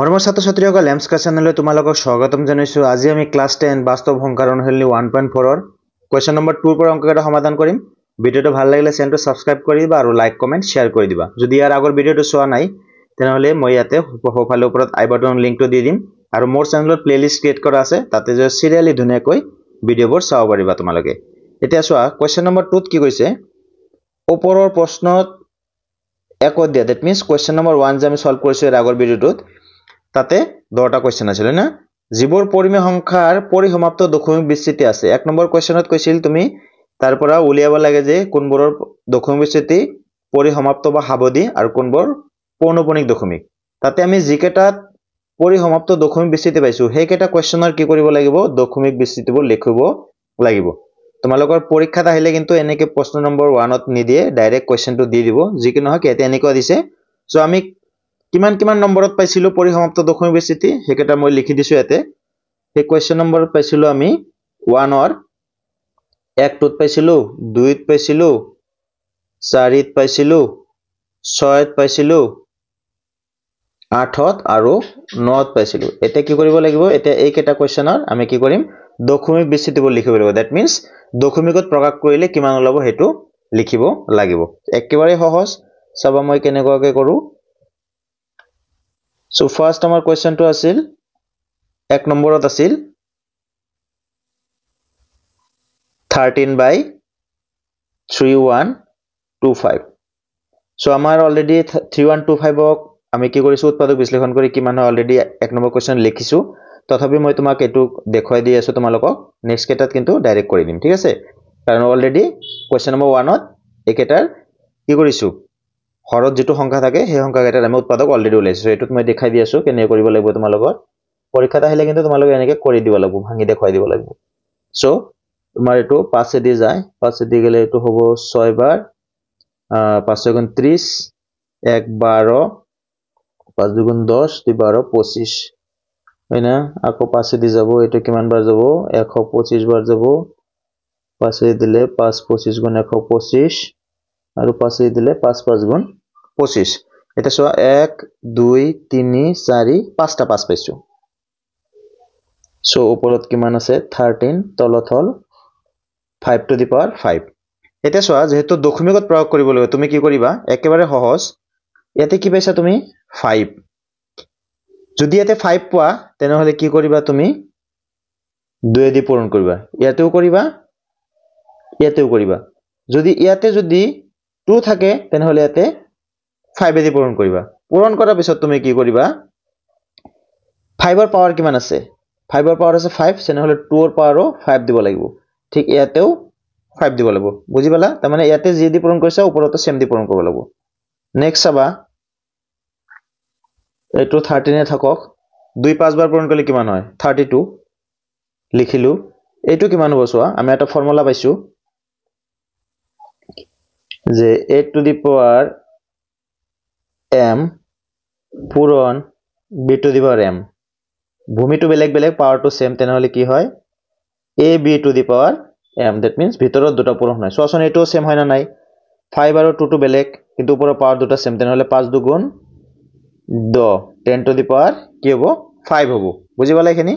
মৰমৰ ছাত্ৰ-ছাত্ৰীসকল এমস্কা চেনেললৈ তোমালোকক স্বাগতম জনাইছো। আজি আমি ক্লাস 10 বাস্তৱ সংখ্যাৰ অনুশীলনী 1.4 ৰ কোৱেশ্চন নম্বৰ 2 পৰা অংককেইটা সমাধান কৰিম। ভিডিওটো ভাল লাগিলে চেনেলটো সাবস্ক্ৰাইব কৰি দিবা আৰু লাইক কমেন্ট শেয়াৰ কৰি দিবা। যদি ইয়াৰ আগৰ ভিডিওটো চোৱা নাই তেনেহলে মই ইয়াতে সোঁফালে ওপৰত আই বাটনৰ লিংকটো দি দিম আৰু মোৰ চেনেলত প্লেলিষ্ট ক্ৰিয়েট কৰা আছে, তাতে যে সিৰিয়ালি ধুনীয়াকৈ ভিডিওবোৰ চাব পাৰিবা তোমালোকে। এতিয়া চোৱা কোৱেশ্চন নম্বৰ 2 ত কি কৈছে, ওপৰৰ প্ৰশ্নত একত দিয়া, দ্যাট মিন্স কোৱেশ্চন নম্বৰ 1 যে আমি সলভ কৰিছো এৰ আগৰ ভিডিওটোত তাতে 10টা কোৱেশ্চন আছিল না, যিবোৰ পৰিমেয় সংখ্যাৰ পৰিসমাপ্ত দশমিক বিস্তৃতি আছে। এক নম্বৰ কোৱেশ্চনত কৈছিল তুমি তাৰ পৰা উলিয়াব লাগে যে কোনবোৰৰ দশমিক বিস্তৃতি পৰিসমাপ্ত বা হাবদি আৰু কোনবোৰ পৌনঃপুনিক দশমিক। তাতে আমি যিকেইটাত পৰিসমাপ্ত দশমিক বিস্তৃতি পাইছো সেইকেইটা কোৱেশ্চনৰ কি কৰিব লাগিব, দশমিক বিস্তৃতিবোৰ লিখিব লাগিব। তোমালোকৰ পৰীক্ষাত আহিলে কিন্তু এনেকে প্ৰশ্ন নম্বৰ 1 ত নিদিয়ে, ডাইৰেক্ট কোৱেশ্চনটো দি দিব। যি কি নহওক ইয়াতে এনেকুৱা দিছে। সো আমি কিমান নম্বৰত পাইছিলো পৰিসমাপ্ত দশমিক বিস্তৃতি হেকেটা মই লিখি দিছো ইয়াতে। এই কোৱেশ্চন নম্বৰত পাইছিলো আমি 1 ৰ 1 ত পাইছিলো, 2 ত পাইছিলো, 4 ত পাইছিলো, 6 ত পাইছিলো, 8 ত আৰু 9 ত পাইছিলো। এতিয়া কি কৰিব লাগিব, এতিয়া এই কেটা কোৱেশ্চনৰ আমি কি কৰিম, দশমিক বিস্তৃতিবোৰ লিখিব লাগিব। দ্যাট মিন্স দশমিকত প্ৰকাশ কৰিলে কিমান ওলাব হেতু লিখিব লাগিব। একেবাৰে সহজ, চাবা মই কেনেকুৱাকৈ কৰো। So first আমাৰ কোৱেশ্চনটো আছিল 1 নম্বৰত আছিল 13/3125। so আমাৰ অলৰেডি 3125ক আমি কি কৰিছো, উৎপাদক বিশ্লেষণ কৰি কিমান হয় অলৰেডি 1 নম্বৰ কোৱেশ্চন লিখিছো। তথাপি মই তোমাক এটো দেখুৱাই দি আছো তোমালোকক, নেক্সট কেটাত কিন্তু ডাইৰেক্ট কৰি দিম, ঠিক আছে। কাৰণ অলৰেডি কোৱেশ্চন নম্বৰ 1 ত একেটাৰ কি কৰিছো, হৰত যেটো সংখ্যা থাকে সেই সংখ্যা কেটাৰ আমি উৎপাদক অলৰেডি ওলাইছো। এটোত মই দেখাই দি আছো কেনে কৰিব লাগিব তোমালোকৰ। পৰীক্ষাত আহিলে কিন্তু তোমালোকে এনেকে কৰি দিব লাগিব, ভাঙি দেখুৱাই দিব লাগিব। সো তোমাৰ এটো 5 এ দি যায়, 5 এ দি গলে এটো হ'ব 6 বাৰ 5 × 30, 1 12, 5 × 10, 2 12, 25 হয় না। আকৌ 5 এ দি যাব, এটো কিমান বাৰ যাব, 125 বাৰ যাব। 5 এ দিলে 5 25 × 125 আৰু 5 এ দিলে 5 5 × 25। এটা চোৱা 1 2 3 4 5টা 5 পাইছো। সো ওপৰত কিমান আছে 13, তলত হল 5 to the power 5। এটা চোৱা যেহেতু দশমিকত প্ৰয়োগ কৰিব লাগিব, তুমি কি কৰিবা, একেবাৰে সহজ। ইয়াতে কি পাইছা তুমি 5। যদি ইয়াতে 5 পোৱা তেনেহলে কি কৰিবা, তুমি 2 দি পূৰণ কৰিবা, ইয়াতেও কৰিবা, ইয়াতেও কৰিবা। যদি ইয়াতে যদি 2 থাকে তেনেহলে ইয়াতে 5 এ দি পূৰণ কৰিবা। পূৰণ কৰাৰ পিছত তুমি কি কৰিবা, 5 ৰ পাৱাৰ কিমান আছে, 5 ৰ পাৱাৰ আছে 5, তেনেহলে 2 ৰ পাৱাৰো 5 দিব লাগিব। ঠিক ইয়াতেও 5 দিব লাগিব, বুজি পালা। তাৰ মানে ইয়াতে যি দি পূৰণ কৰিছা ওপৰতো সেম দি পূৰণ কৰিব লাগিব। নেক্সট চাবা, এটো 13 এ থাকক, 2 5 বাৰ পূৰণ কৰিলে কিমান হয় 32 লিখিলো। এটো কিমান হ'ব চোৱা, আমি এটা ফৰ্মুলা পাইছো যে 8 to the power m পূৰণ b to the power m। ভূমিটো বেলেগ বেলেগ, পাৱাৰটো সেম, তেনেহলে কি হয় a b to the power m। That means ভিতৰত দুটা পূৰণ হয়। চোৱাচোন এটো সেম হয় না নাই, 5 আৰু 2 টো বেলেগ কিন্তু ওপৰৰ পাৱাৰ দুটা সেম, তেনেহলে 5 2 গুণ 10, 10 to the power কি হ'ব 5 হ'ব। বুজি পালা এখিনি।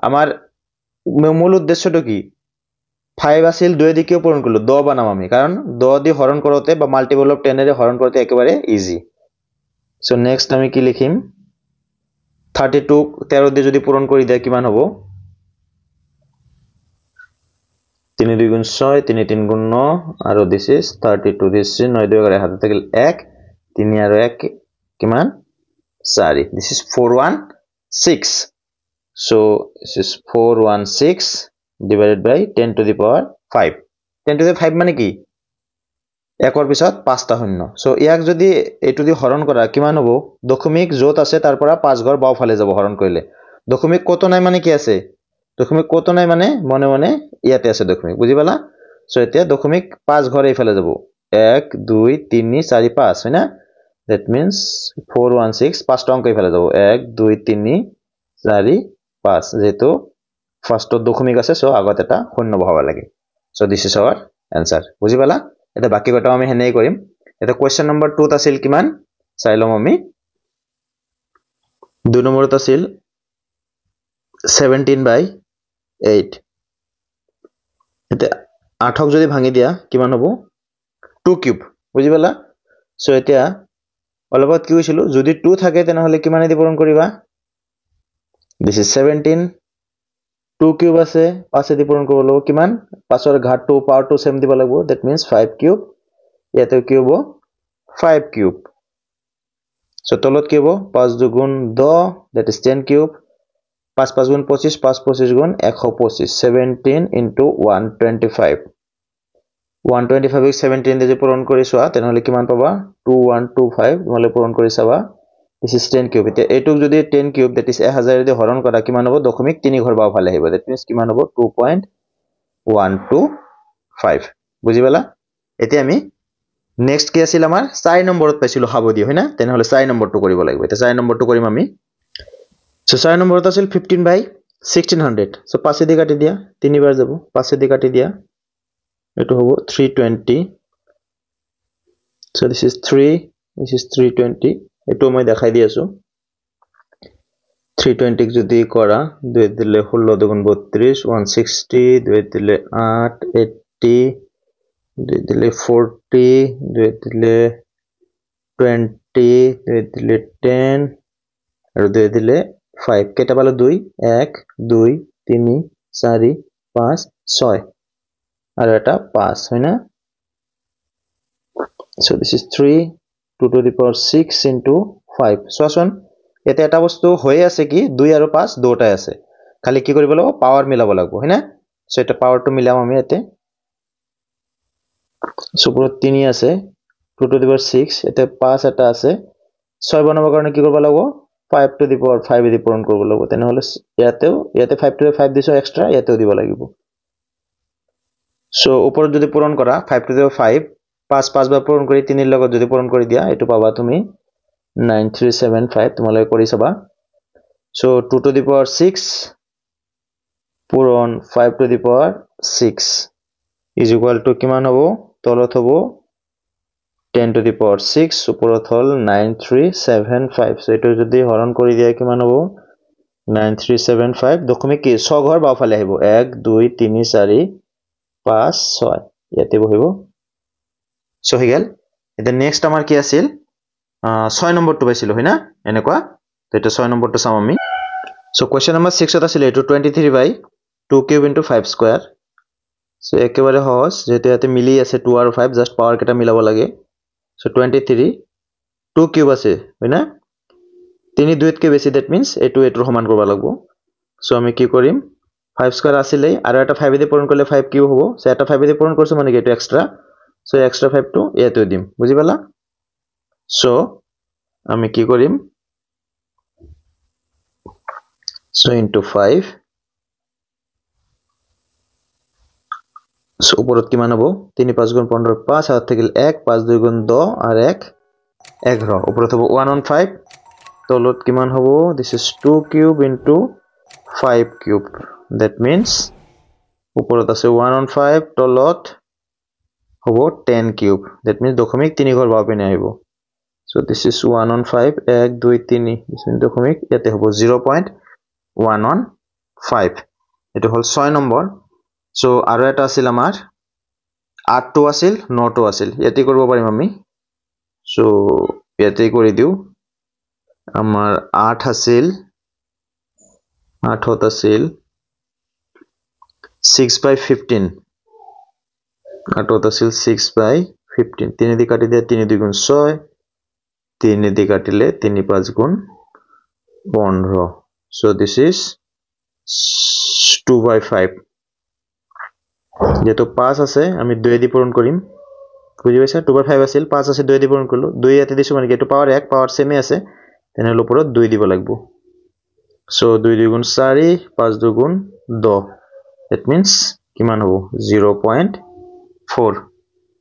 আমাৰ মূল উদ্দেশ্যটো কি, 5 আছিল 2 দি কিয় পূৰণ কৰিলো, 10 বানাম আমি, কাৰণ 10 দি হৰণ কৰোতে বা মাল্টিপল অফ 10 এৰে হৰণ কৰোতে একেবাৰে ইজি। সো নেক্সট আমি কি লিখিম, 32 13 দি যদি পূৰণ কৰি দিয়া কিমান হ'ব, 3 2 গুণ 6, 3 3 গুণ 9 আৰু this is 32, this is 9 2 11 হাতে থাকিল 1, 3 আৰু 1 কিমান 4, this is 416। so this is 416 divided by 10 to the power 5। 10 to the 5 মানে কি, একৰ পিছত 5টা শূন্য। সো ইয়াক যদি এটো দি হৰণ কৰা কিমান হ'ব, দশমিক যত আছে তাৰ পৰা 5 ঘৰ বাও ফালে যাব হৰণ কৰিলে। দশমিক কত নাই মানে কি আছে, দশমিক কত নাই মানে মনে মনে ইয়াতে আছে দশমিক, বুজি পালা। সো এতিয়া দশমিক 5 ঘৰ এইফালে যাব, 1 2 3 4 5 হয় না। দ্যাট মিন্স 416 5টা অংক এইফালে যাব, 1 2 3 4 5। যেহেতু ফার্স্টত দশমিক আছে সো আগত এটা শূন্য বহাব লাগে। So this is our answer, বুজি পালা। এটা বাকি কটাও আমি হেনেই কৰিম। এটা কোৱেশ্চন নম্বৰ 2 ত আছিল কিমান চাই লম আমি, 2 নম্বৰত আছিল 17/8 এতিয়া 8ক যদি ভাঙি দিয়া কিমান হ'ব 2 কিউব বুজি পালা সো এতিয়া অলপত কি হৈছিল যদি 2 থাকে তেনেহলে কিমানে দি পূৰণ কৰিবা this is 17 2 কিউব আছে 5 দি পূৰণ কৰিব লাগিব কিমান 5ৰ ঘাতটো পাৱাৰটো সেম দিব লাগিব that means 5 কিউব ইয়াতে কি হ'ব 5 কিউব সো তলত কি হ'ব 5 দুগুণ 10 that is 10 কিউব 5 5 গুণ 25 5 25 গুণ 125 17 into 125 125 ক 17 দিয়ে পূৰণ কৰি চোৱা তেনেহলে কিমান পাবা 2125 তোমালে পূৰণ কৰি চাবা this is 10 কিউব এতিয়া এটুক যদি 10 কিউব that is 1000 দি হৰণ কৰা কিমান হ'ব 0.3 ঘৰ বাও ফালে আহিব that means কিমান হ'ব 2.125 বুজি পালা এতিয়া আমি নেক্সট কি আছিল আমাৰ 4 নম্বৰত পাইছিলো হাবদি হয়না তেনেহলে 4 নম্বৰটো কৰিব লাগিব এটা 4 নম্বৰটো কৰিম আমি সো 4 নম্বৰত আছিল 15/1600 সো 5 দি কাটি দিয়া 3 বাৰ যাব 5 দি কাটি দিয়া এটো হ'ব 320 so this is 320 এটো মই দেখাই দি আছো 320 যদি কৰা 2 দিলে 16 দুগুণ 32 160 2 দিলে 8 80 2 দিলে 40 2 দিলে 20 2 দিলে 10 আৰু 2 দিলে 5 কেটা পালো 2 1 2 3 4 5 6 আৰু এটা 5 হয়না so this is 3 2 to the power 6 into 5 so আসুন এতে এটা বস্তু হয়ে আছে কি 2 আৰু 5 দুটাই আছে খালি কি কৰিব লাগিব পাৱাৰ মিলাব লাগিব হয়না সো এটা পাৱাৰটো মিলাম আমি এতে সো পুরো 3 আছে 2 to the power 6 এতে 5 এটা আছে 6 বনাবৰ কাৰণে কি কৰিব লাগিব 5 to the power 5 দি পূৰণ কৰিব লাগিব তেনেহলে ইয়াতে 5 to the 5 দিছো এক্সট্ৰা ইয়াতেও দিব লাগিব সো ওপৰত যদি পূৰণ কৰা 5 to the power 5 5 বাৰ পূৰণ কৰি 3 ৰ লগত যদি পূৰণ কৰি দিয়া এটো পাবা তুমি 9375 তোমালৈ কৰি চাবা সো 2 to the power 6 পূৰণ 5 to the power 6 is equal to কিমান হ'ব তলত হ'ব 10 to the power 6 ওপৰত হল 9375 সো এটো যদি হৰণ কৰি দিয়া কিমান হ'ব 9375 দশমিক কি 6 ঘৰ বাওফালে আহিব 1 2 3 4 5 6 ইয়াতে বহিব সো হৈ গেল এটা নেক্সট আমাৰ কি আছিল 6 নম্বৰটো পাইছিলো হয়না এনেকুৱা তো এটা 6 নম্বৰটো চাম আমি সো কোৱেশ্চন নম্বৰ 6 ত আছিল এটো 23/2 কিউব into 5 স্কয়াৰ সো একেবাৰে সহজ যেতে ইয়াতে মিলি আছে 2 আৰু 5 জাস্ট পাৱাৰ কেটা মিলাব লাগে সো 23 2 কিউব আছে হয়না 3 2তকে বেছি that means এটোৰ সমান কৰিব লাগিব সো আমি কি কৰিম 5 স্কয়াৰ আছিলে আৰু এটা 5 দি পূৰণ কৰিলে 5 কিউব হ'ব সো এটা 5 দি পূৰণ কৰিছো মানে কি এটো এক্সট্ৰা সো এক্সট্ৰা 5 টো ইয়াতে দিম বুজি পালা সো আমি কি কৰিম সো into 5 সো উপৰত কিমান হ'ব 3 5 গুণ 15 5 হাত থাকিল 1 5 2 গুণ 10 আর 1 11 উপৰত হ'ব 115 তলত কিমান হ'ব this is 2 cube into 5 cube that means উপৰত আছে 115 তলত হ'ব 10 কিউব that means দশমিক 3 ঘৰ বাও পিনে আহিব so this is 115 1 2 3 দশমিক ইয়াতে হ'ব 0.115 এটো হল 6 নম্বৰ সো আৰু এটা আছিল আমাৰ 8 টো আছিল 9 টো আছিল ইয়াতে কৰিব পাৰিম আমি সো ইয়াতে কৰি দিও আমাৰ 8 আছিল 8 হত আছিল 6/15 8 হত আছিল 6/15 3 দি কাটি দিয়া 3 2 গুণ 6 3 দি কাটিলে 3 5 গুণ 15 so this is 2/5 যেটো 5 আছে আমি 2 দি পূৰণ কৰিম বুজি পাইছা 2/5 আছিল 5 আছে 2 দি পূৰণ কৰিলো 2 ইয়াতে দিছো মানে এটো পাৱাৰ 1 পাৱাৰ সেমে আছে তেনে ওপৰত 2 দিব লাগিব so 2 2 গুণ 4 5 2 গুণ 10 that means কিমান হ'ব 0.4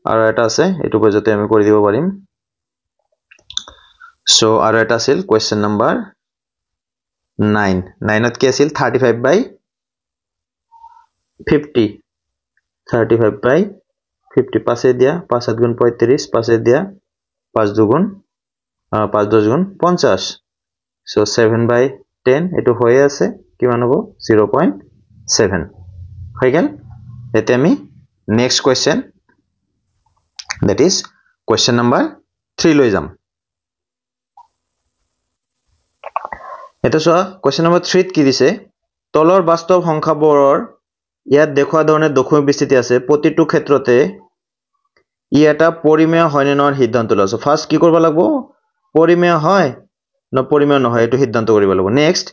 আৰু এটা আছে এটো পৰ্যন্ত আমি কৰি দিব পাৰিম so আৰু এটা আছিল কোৱেশ্চন নম্বৰ 9 9ত কি আছিল 35/50 35/50 পাঁচে দিয়া 5 7 গুণ 35 পাঁচে দিয়া 5 2 গুণ 5 10 গুণ 50 সো 7/10 এটো হয়ে আছে কিমান হ'ব 0.7 হৈ গেল এতে আমি next question that is question number 3 লৈ যাম এটা সোয়া question number 3 ত কি দিছে তলৰ বাস্তৱ সংখ্যাবোৰৰ ইয়াত দেখুৱা ধৰণে দশমিক বিস্তৃতি আছে প্ৰতিটো ক্ষেত্ৰতে ই এটা পৰিমেয় হয় নে নহয় সিদ্ধান্ত লওয়া ফাৰ্স্ট কি কৰিব লাগিব পৰিমেয় হয় না পৰিমেয় নহয় এটো সিদ্ধান্ত কৰিব লাগিব নেক্সট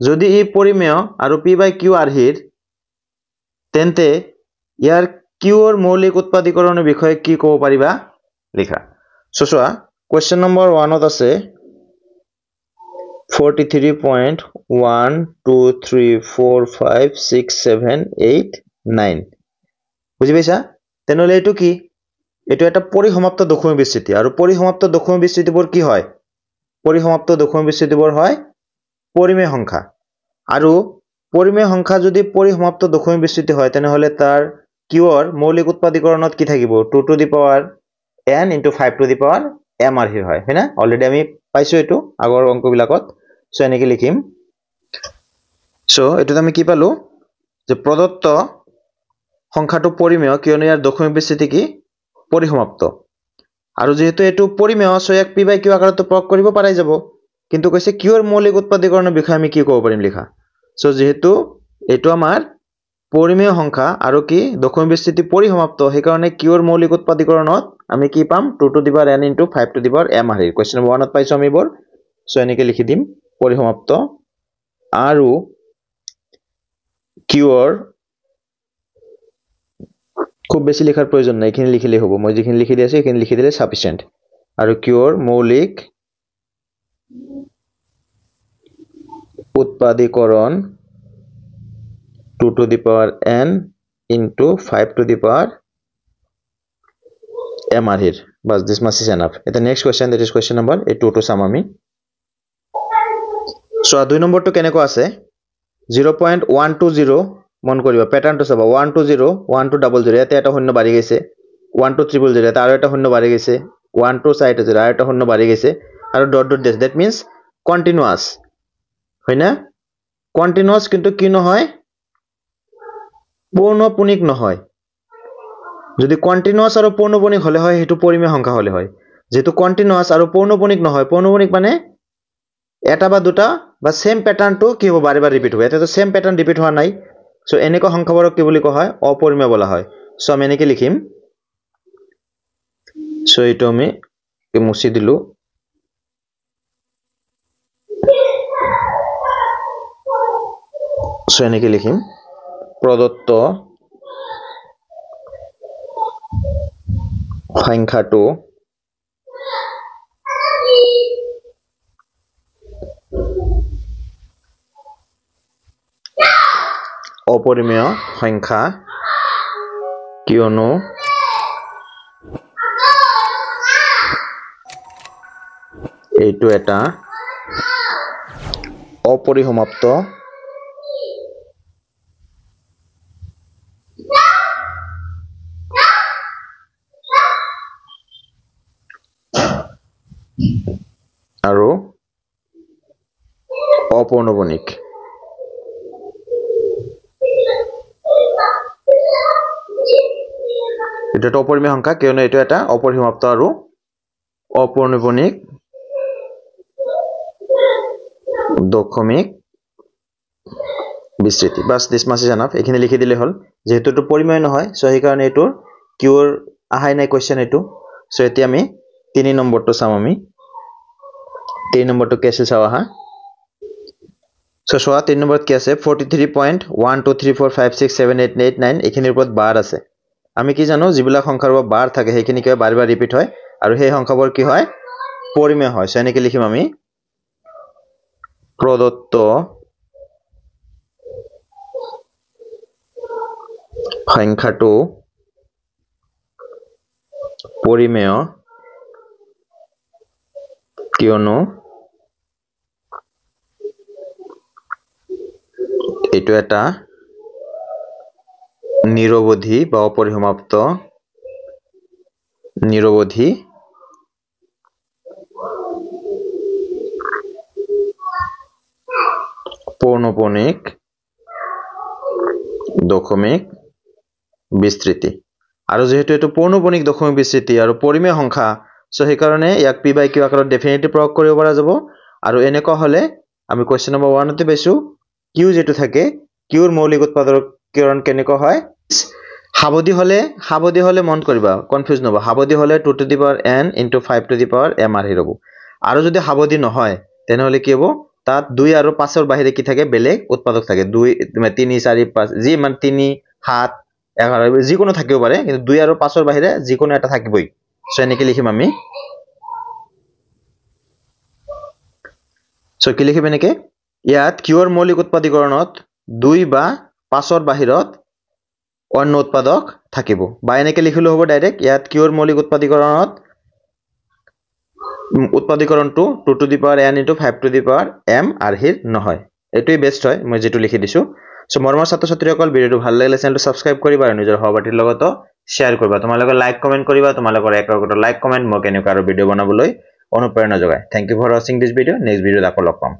যদি ই পৰিমেয় আৰু p/q আৰ্হিৰ তেন্তে ইয়াৰ কিউৰ মৌলিক উৎপাদীকৰণৰ বিষয়ে কি ক'ব পাৰিবা লিখা সোয়া question number 1 ত আছে 43.123456789 বুঝি পাইছা তেনলে এটো কি এটো এটা পরিসমাপ্ত দশমিক বিস্তৃতি আৰু পৰিসমাপ্ত দশমিক বিস্তৃতিবোৰ কি হয় পৰিসমাপ্ত দশমিক বিস্তৃতিবোৰ হয় পৰিমেয় সংখ্যা আৰু পৰিমেয় সংখ্যা যদি পৰিসমাপ্ত দশমিক বিস্তৃতি হয় তেনেহলে তাৰ কিউৰ মৌলিক উৎপাদীকৰণত কি থাকিব 2 to the power n into 5 to the power m আৰ্হি হয় হেনা অলৰেডি আমি পাইছো এটো আগৰ অংকবিলাকত সো এনেকে লিখিম সো এটো আমি কি পালো যে প্ৰদত্ত সংখ্যাটো পৰিমেয় কিয়নো ইয়াৰ দশমিক বিস্তৃতি কি পৰিসমাপ্ত আৰু যেহেতু এটো পৰিমেয় সো এক p/q আকাৰতো প্ৰয়োগ কৰিব পাৰাই যাব কিন্তু কৈছে কিউৰ মৌলিক উৎপাদীকৰণৰ বিষয়ে আমি কি ক'ব পাৰিম লিখা সো যেহেতু এটো আমাৰ পৰিমেয় সংখ্যা আৰু কি দশমিক বিস্তৃতি পৰিসমাপ্ত সেই কাৰণে কিউৰ মৌলিক উৎপাদীকৰণত আমি কি পাম 2 to the power n into 5 to the power m আৰ্হি question number 1 ত পাইছো আমি বৰ সো এনেকে লিখি দিম পৰিসমাপ্ত আৰু কিউৰ খুব বেছি লিখাৰ প্ৰয়োজন নাই এখিনি লিখিলে হ'ব মই যিখিনি লিখি দিছো এখিনি লিখি দিলে সাফিসিয়েন্ট আৰু কিউৰ মৌলিক উৎপাদীকৰণ 2 to the power n into 5 to the power m আৰ্হিৰ বাস this much is enough এটা next question that is question number 2 to sum আমি সো 2 নম্বৰটো কেনেকৈ আছে 0.120 মন কৰিবা প্যাটাৰ্নটো চাবা 120 1200 এতে এটা শূন্য বাঢ়ি গৈছে 12300 এতে আৰু এটা শূন্য বাঢ়ি গৈছে 1260 আৰু এটা শূন্য বাঢ়ি গৈছে আৰু dot dot this that means continuous হয়না continuous কিন্তু কি নহয় পৌনঃপুনিক নহয় যদি continuous আৰু পৌনঃপুনিক হলে হয় হেতু পৰিমেয় সংখ্যা হলে হয় যেহেতু continuous আৰু পৌনঃপুনিক নহয় পৌনঃপুনিক মানে এটা বা দুটা বা সেম প্যাটাৰ্নটো কি হ'ব বাৰে বাৰে ৰিপিট হ'ব এটা তো সেম প্যাটাৰ্ন ৰিপিট হোৱা নাই সো এনেকা সংখ্যাবোৰক কি বুলি কোৱা হয় অপৰিমেয় বলা হয় সো আমি এনেকে লিখিম সো এটো আমি মুছি দিলু সো এনেকে লিখিম প্ৰদত্ত সংখ্যাটো অপৰিমেয় সংখ্যা কিয়নো এইটো এটা অপৰিসমাপ্ত আৰু অপৌনঃপুনিক এটা অপৰিমেয় সংখ্যা কিয়নো এটো এটা অপৰিসমাপ্ত আৰু অপৌনঃপুনিক দশমিক বিস্তৃতি বাস this much is enough এখিনি লিখি দিলে হল যেহেতু এটো পৰিমেয় নহয় সো সেই কাৰণে এটো কিউৰ আহাই নাই কোৱেশ্চন এটো সো এতিয়া আমি 3 নম্বৰটো চাম আমি 3 নম্বৰটো কেছে চাও আহা সো সোয়া 3 নম্বৰত কি আছে 43.123456789 এখিনিৰ ওপৰত বাৰ আছে আমি কি জানো যিবিলাক সংখ্যাৰ ওপৰত বাৰ থাকে সেইখিনি কিয় বাৰ বাৰ ৰিপিট হয় আৰু সেই সংখ্যাবোৰ কি হয় পৰিমেয় হয় সো এনেকে লিখিম আমি প্ৰদত্ত সংখ্যাটো পৰিমেয় কিয়নো এইটো এটা নিৰবধি বা অপৰিসমাপ্ত নিৰবধি পৌনঃপুনিক দশমিক বিস্তৃতি আৰু যেহেতু এটো পৌনঃপুনিক দশমিক বিস্তৃতি আৰু পৰিমেয় সংখ্যা সো সেই কাৰণে ইয়াক p / q আকাৰত ডেফিনেটলি প্ৰয়োগ কৰিব পৰা যাব আৰু এনেকুৱা হলে আমি কোৱেশ্চন নম্বৰ 1 তে পাইছো q যেটো থাকে q ৰ মৌলিক উৎপাদকীকৰণ কেনেকৈ হয় হাবদি হলে মন কৰিবা কনফিউজ নহব হাবদি হলে 2 to the power n into 5 to the power m আহি ৰব আৰু যদি হাবদি নহয় তেনহলে কি হ'ব তাত 2 আৰু 5 ৰ বাহিৰে কি থাকে বেলেগ উৎপাদক থাকে 2 3 4 5 যি মান 3 7 11 যি কোনো থাকিব পাৰে কিন্তু 2 আৰু 5 ৰ বাহিৰে যি কোনো এটা থাকিবই সো এনেকৈ লিখিম আমি সো কি লিখিব এনেকৈ ইয়াত q ৰ মৌলিক উৎপাদকীকৰণত 2 বা 5 ৰ বাহিৰত অন্য উৎপাদক থাকিব বা এনেকৈ লিখিলো হ'ব ডাইৰেক্ট ইয়াত q ৰ মৌলিক উৎপাদকীকৰণটো 2 to the power n into 5 to the power m আৰহিৰ নহয় এটোই বেস্ট হয় মই যেটো লিখি দিছো সো মৰমৰ ছাত্ৰ-ছাত্ৰীসকল ভিডিওটো ভাল লাগিলে চেনেলটো সাবস্ক্ৰাইব কৰিবা আৰু নিজৰ সহপাঠীৰ লগত শেয়াৰ কৰিবা তোমালোকে লাইক কমেন্ট কৰিবা তোমালোকৰ একৰকট লাইক কমেন্ট মোক এনেকুৱা আৰু ভিডিও বনাবলৈ অনুপ্ৰেৰণা যোগায় thank you for watching this video next ভিডিওত আকৌ লগ পাম